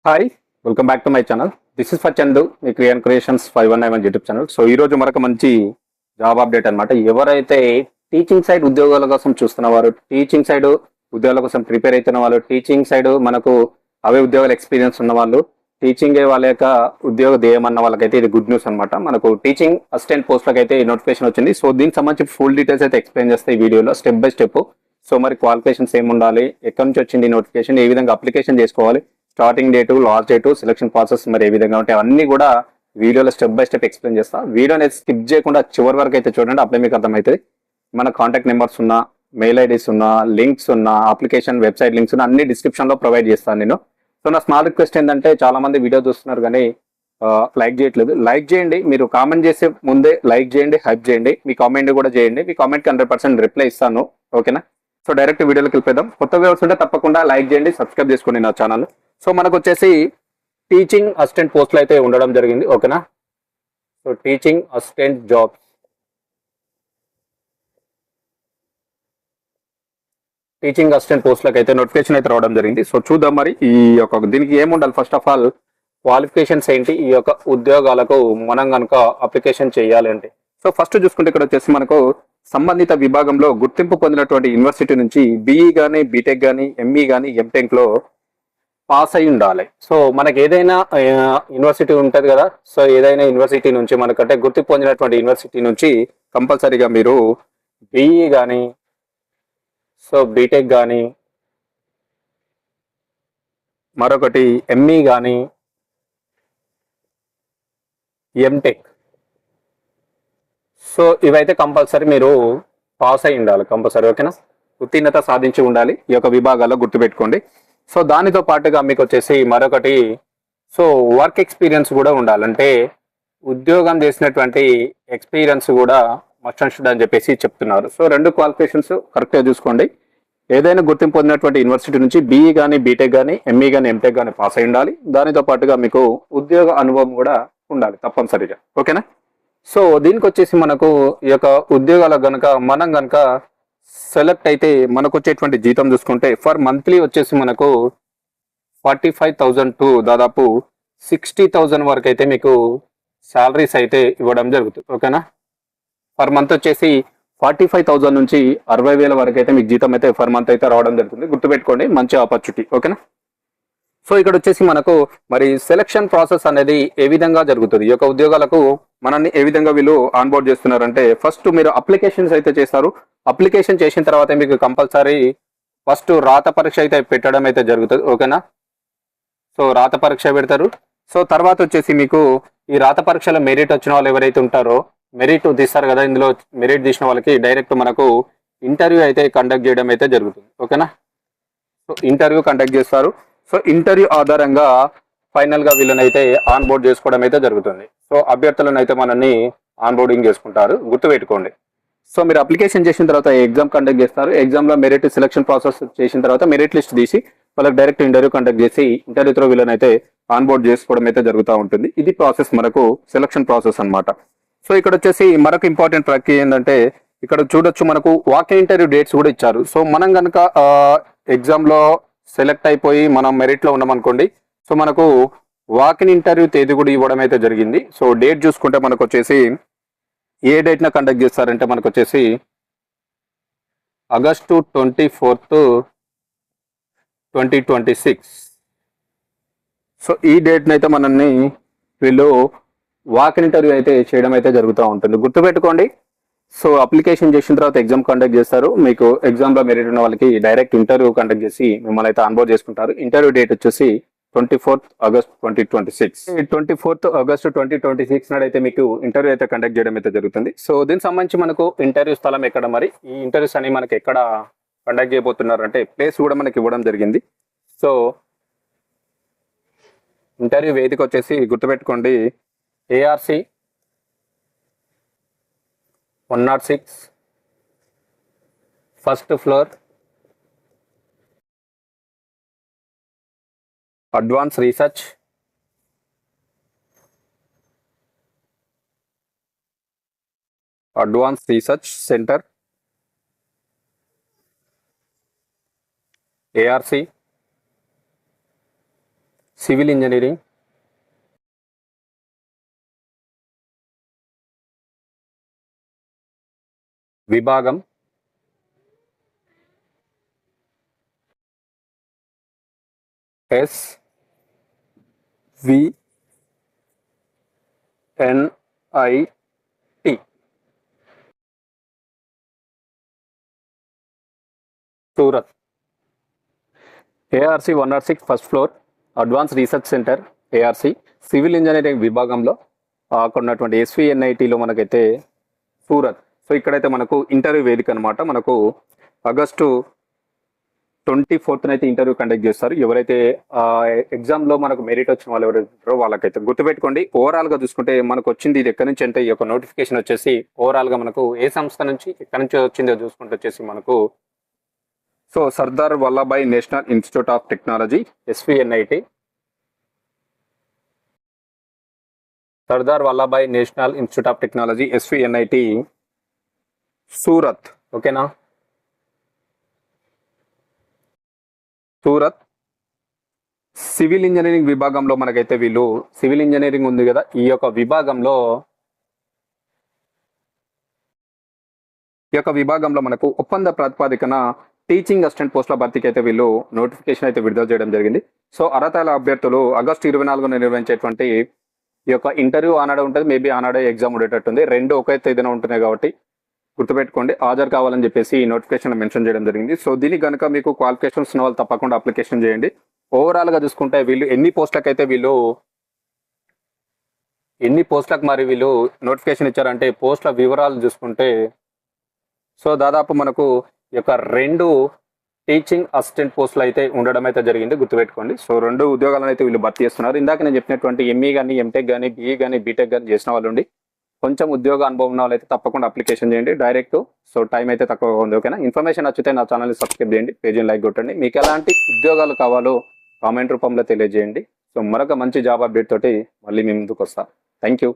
Hi, welcome back to my channel. This is for Chandu, me creations 519 YouTube channel. So ఈ రోజు మనకు మంచి job update అనమాట. ఎవరైతే టీచింగ్ సైడ్ ఉద్యోగాల కోసం చూస్తున్నవారు, టీచింగ్ సైడ్ ఉద్యోగాల కోసం ప్రిపేర్ అవుతున్న వాళ్ళు, టీచింగ్ సైడ్ మనకు అవే ఉద్యోగాల ఎక్స్పీరియన్స్ ఉన్న వాళ్ళు, టీచింగ్ వాళ్ళ యొక్క ఉద్యోగ ధ్యేయం అన్న వాళ్ళకైతే ఇది గుడ్ న్యూస్ అనమాట. మనకు టీచింగ్ అసిస్టెంట్ పోస్ట్లకు అయితే నోటిఫికేషన్ వచ్చింది. సో దీనికి సంబంధించి ఫుల్ డీటెయిల్స్ అయితే ఎక్స్ప్లెయిన్ చేస్తే ఈ వీడియోలో స్టెప్ బై స్టెప్. సో మరి క్వాలిఫికేషన్స్ ఏమి ఉండాలి, ఎక్కడి నుంచి వచ్చింది నోటిఫికేషన్, ఏ విధంగా అప్లికేషన్ చేసుకోవాలి, starting date, last date, selection process మరి ఏ విధంగా ఉంటాయి అన్ని కూడా వీడియోలో స్టెప్ బై స్టెప్ ఎక్స్ప్లెయిన్ చేస్తా. వీడియో అనేది స్కిప్ చేయకుండా చివరి వరకు అయితే చూడండి, అప్పుడే మీకు అర్థమవుతుంది. మన కాంటాక్ట్ నెంబర్స్ ఉన్నా, మెయిల్ ఐడీస్ ఉన్నా, లింక్స్ ఉన్నా, అప్లికేషన్ వెబ్సైట్ లింక్స్ ఉన్నా అన్ని డిస్క్రిప్షన్ లో ప్రొవైడ్ చేస్తాను నేను. సో నా స్మాల్ రిక్వెస్ట్ ఏంటంటే, చాలా మంది వీడియో చూస్తున్నారు కానీ లైక్ చేయట్లేదు. లైక్ చేయండి, మీరు కామెంట్ చేసే ముందే లైక్ చేయండి, హైప్ చేయండి, మీ కామెంట్ కూడా చేయండి. మీ కామెంట్కి 100% రిప్లై ఇస్తాను, ఓకేనా? సో డైరెక్ట్ వీడియోలోకి వెళ్ళిపోదాం. కొత్త వ్యూవర్స్ ఉంటే తప్పకుండా లైక్ చేయండి, సబ్స్క్రైబ్ చేసుకోండి నా ఛానల్. సో మనకు వచ్చేసి టీచింగ్ అసిస్టెంట్ పోస్టులు అయితే ఉండడం జరిగింది, ఓకేనా? So teaching assistant jobs, teaching assistant పోస్టులకు అయితే నోటిఫికేషన్ అయితే రావడం జరిగింది. సో చూద్దాం మరి ఈ యొక్క దీనికి ఏముండాలి. ఫస్ట్ ఆఫ్ ఆల్ క్వాలిఫికేషన్స్ ఏంటి, ఈ యొక్క ఉద్యోగాలకు మనం కనుక అప్లికేషన్ చేయాలి అంటే. సో ఫస్ట్ చూసుకుంటే ఇక్కడ వచ్చేసి మనకు సంబంధిత విభాగంలో గుర్తింపు పొందినటువంటి యూనివర్సిటీ నుంచి బీఈ కానీ, బీటెక్ కానీ, ఎంఈ కానీ, ఎంటెక్ లో పాస్ అయి ఉండాలి. సో మనకి ఏదైనా యూనివర్సిటీ ఉంటుంది కదా, సో ఏదైనా యూనివర్సిటీ నుంచి మనకంటే గుర్తింపు పొందినటువంటి యూనివర్సిటీ నుంచి కంపల్సరీగా మీరు బీఈ కానీ, సో బీటెక్ కానీ, మరొకటి ఎంఈ కానీ, ఎంటెక్, సో ఇవైతే కంపల్సరీ మీరు పాస్ అయి ఉండాలి కంపల్సరీ, ఓకేనా? ఉత్తీర్ణత సాధించి ఉండాలి ఈ యొక్క విభాగాల్లో, గుర్తుపెట్టుకోండి. సో దానితో పాటుగా మీకు వచ్చేసి మరొకటి, సో వర్క్ ఎక్స్పీరియన్స్ కూడా ఉండాలంటే ఉద్యోగం చేసినటువంటి ఎక్స్పీరియన్స్ కూడా మస్ట్ అండ్ షుడ్ అని చెప్పేసి చెప్తున్నారు. సో రెండు క్వాలిఫికేషన్స్ కరెక్ట్గా చూసుకోండి. ఏదైనా గుర్తింపు పొందినటువంటి యూనివర్సిటీ నుంచి బీఈ కానీ, బీటెక్ కానీ, ఎంఈ కానీ, ఎంటెక్ కానీ పాస్ అయి ఉండాలి. దానితో పాటుగా మీకు ఉద్యోగ అనుభవం కూడా ఉండాలి తప్పనిసరిగా, ఓకేనా? సో దీనికి వచ్చేసి మనకు ఈ యొక్క ఉద్యోగాలకు గనక మనం గనక సెలెక్ట్ అయితే మనకు వచ్చేటువంటి జీతం చూసుకుంటే ఫర్ మంత్లీ వచ్చేసి మనకు 45,000 టు దాదాపు 60,000 వరకు అయితే మీకు శాలరీస్ అయితే ఇవ్వడం జరుగుతుంది, ఓకేనా? పర్ మంత్ వచ్చేసి 45,000 నుంచి 60,000 వరకు అయితే మీకు జీతం అయితే పర్ మంత్ అయితే రావడం జరుగుతుంది. గుర్తుపెట్టుకోండి, మంచి ఆపర్చునిటీ, ఓకేనా? సో ఇక్కడ వచ్చేసి మనకు మరి సెలక్షన్ ప్రాసెస్ అనేది ఏ విధంగా జరుగుతుంది, ఈ యొక్క ఉద్యోగాలకు మనల్ని ఏ విధంగా వీళ్ళు ఆన్బోర్డ్ చేస్తున్నారంటే, ఫస్ట్ మీరు అప్లికేషన్స్ అయితే చేస్తారు. అప్లికేషన్ చేసిన తర్వాత మీకు కంపల్సరీ ఫస్ట్ రాత పరీక్ష అయితే పెట్టడం అయితే జరుగుతుంది, ఓకేనా? సో రాత పరీక్ష పెడతారు. సో తర్వాత వచ్చేసి మీకు ఈ రాత పరీక్షలో మెరిట్ వచ్చిన వాళ్ళు ఎవరైతే ఉంటారో, మెరిట్ తీస్తారు కదా, ఇందులో మెరిట్ తీసిన వాళ్ళకి డైరెక్ట్ మనకు ఇంటర్వ్యూ అయితే కండక్ట్ చేయడం అయితే జరుగుతుంది, ఓకేనా? సో ఇంటర్వ్యూ కండక్ట్ చేస్తారు. సో ఇంటర్వ్యూ ఆధారంగా ఫైనల్ గా వీళ్ళనైతే ఆన్ బోర్డ్ చేసుకోవడం అయితే జరుగుతుంది. సో అభ్యర్థులను అయితే మనల్ని ఆన్ బోర్డింగ్ చేసుకుంటారు, గుర్తుపెట్టుకోండి. సో మీరు అప్లికేషన్ చేసిన తర్వాత ఎగ్జామ్ కండక్ట్ చేస్తారు. ఎగ్జామ్ లో మెరిట్ సెలక్షన్ ప్రాసెస్ చేసిన తర్వాత మెరిట్ లిస్ట్ తీసి వాళ్ళకి డైరెక్ట్ ఇంటర్వ్యూ కండక్ట్ చేసి ఇంటర్వ్యూ త్రూ వీళ్ళనైతే ఆన్ బోర్డ్ చేసుకోవడం అయితే జరుగుతూ ఉంటుంది. ఇది ప్రాసెస్, మనకు సెలక్షన్ ప్రాసెస్ అనమాట. సో ఇక్కడ వచ్చేసి మరొక ఇంపార్టెంట్ ప్రక్రియ ఏంటంటే, ఇక్కడ చూడొచ్చు మనకు వాక్ ఇంటర్వ్యూ డేట్స్ కూడా ఇచ్చారు. సో మనం కనుక ఎగ్జామ్ లో సెలెక్ట్ అయిపోయి మనం మెరిట్ లో ఉన్నాం అనుకోండి, సో మనకు వాక్ ఇన్ ఇంటర్వ్యూ తేదీ కూడా ఇవ్వడం అయితే జరిగింది. సో డేట్ చూసుకుంటే మనకు వచ్చేసి ఏ డేట్ న కండక్ట్ చేస్తారంటే మనకు వచ్చేసి ఆగస్టు 24, 2026. సో ఈ డేట్ నైతే మనల్ని వీళ్ళు వాక్ ఇన్ ఇంటర్వ్యూ అయితే చేయడం అయితే జరుగుతూ ఉంటుంది, గుర్తుపెట్టుకోండి. సో అప్లికేషన్ చేసిన తర్వాత ఎగ్జామ్ కండక్ట్ చేస్తారు. మీకు ఎగ్జామ్ లో మెరిట్ ఉన్న వాళ్ళకి డైరెక్ట్ ఇంటర్వ్యూ కండక్ట్ చేసి మిమ్మల్ని అయితే ఆన్బోర్డ్ చేసుకుంటారు. ఇంటర్వ్యూ డేట్ వచ్చేసి 24th August 2026. 24th August 2026 నాడైతే మీకు ఇంటర్వ్యూ అయితే కండక్ట్ చేయడం అయితే జరుగుతుంది. సో దీనికి సంబంధించి మనకు ఇంటర్వ్యూ స్థలం ఎక్కడ, మరి ఈ ఇంటర్వ్యూస్ అని మనకి ఎక్కడ కండక్ట్ చేయబోతున్నారు అంటే ప్లేస్ కూడా మనకి ఇవ్వడం జరిగింది. సో ఇంటర్వ్యూ వేదిక వచ్చేసి గుర్తుపెట్టుకోండి, ARC 106 first floor, advance research centre, ARC civil engineering విభాగం SVNIT Surat. ARC 106 first floor advance research centre ARC civil engineering విభాగంలో కొన్నటువంటి SVNITలో మనకైతే సూరత్. సో ఇక్కడైతే మనకు ఇంటర్వ్యూ వేదిక అనమాట. మనకు ఆగస్టు 24th అయితే ఇంటర్వ్యూ కండక్ట్ చేస్తారు. ఎవరైతే ఎగ్జామ్లో మనకు మెరిట్ వచ్చిన వాళ్ళు ఎవరైతే వాళ్ళకైతే గుర్తుపెట్టుకోండి. ఓవరాల్గా చూసుకుంటే మనకు వచ్చింది ఇది ఎక్కడి నుంచి అంటే ఈ యొక్క నోటిఫికేషన్ వచ్చేసి ఓవరాల్గా మనకు ఏ సంస్థ నుంచి ఎక్కడి నుంచి వచ్చిందో చూసుకుంటే వచ్చేసి మనకు so Sardar Vallabhbhai national institute of technology SVNIT, Sardar Vallabhbhai national institute of technology SVNIT Surat. ఓకేనా, సూరత్. సివిల్ ఇంజనీరింగ్ విభాగంలో మనకైతే వీళ్ళు సివిల్ ఇంజనీరింగ్ ఉంది కదా, ఈ యొక్క విభాగంలో మనకు ఒప్పంద ప్రాతిపదికన టీచింగ్ అసిస్టెంట్ పోస్టుల భర్తీకి అయితే వీళ్ళు నోటిఫికేషన్ అయితే విడుదల చేయడం జరిగింది. సో అర్హతల అభ్యర్థులు ఆగస్టు 24న నిర్వహించేటువంటి ఈ యొక్క ఇంటర్వ్యూ ఆనాడే ఉంటుంది, మేబీ ఆనాడే ఎగ్జామ్ ఉండేటట్టుంది. రెండు ఒకే తేదీన ఉంటున్నాయి కాబట్టి గుర్తుపెట్టుకోండి, హాజరు కావాలని చెప్పేసి ఈ నోటిఫికేషన్ మెన్షన్ చేయడం జరిగింది. సో దీనికి కనుక మీకు క్వాలిఫికేషన్స్ ఉన్న వాళ్ళు తప్పకుండా అప్లికేషన్ చేయండి. ఓవరాల్గా చూసుకుంటే వీళ్ళు ఎన్ని పోస్టులకు మరి వీళ్ళు నోటిఫికేషన్ ఇచ్చారంటే పోస్టుల వివరాలు చూసుకుంటే సో దాదాపు మనకు ఈ యొక్క 2 టీచింగ్ అసిస్టెంట్ పోస్టులు అయితే ఉండడం అయితే జరిగింది, గుర్తుపెట్టుకోండి. సో 2 ఉద్యోగాలను అయితే వీళ్ళు భర్తీ చేస్తున్నారు. ఇందాక నేను చెప్పినటువంటి ME కానీ MTech కానీ BE కానీ BTech కానీ చేసిన వాళ్ళు ఉండి కొంచెం ఉద్యోగ అనుభవం ఉన్న వాళ్ళు అయితే తప్పకుండా అప్లికేషన్ చేయండి డైరెక్ట్. సో టైం అయితే తక్కువగా ఉంది. ఓకేనా, ఇన్ఫర్మేషన్ నచ్చితే నా ఛానల్ని సబ్స్క్రైబ్ చేయండి, పేజీని లైక్ కొట్టండి. మీకు ఎలాంటి ఉద్యోగాలు కావాలో కామెంట్ రూపంలో తెలియజేయండి. సో మరొక మంచి జాబ్ అప్డేట్ తోటి మళ్ళీ మీ ముందుకు వస్తా. Thank you.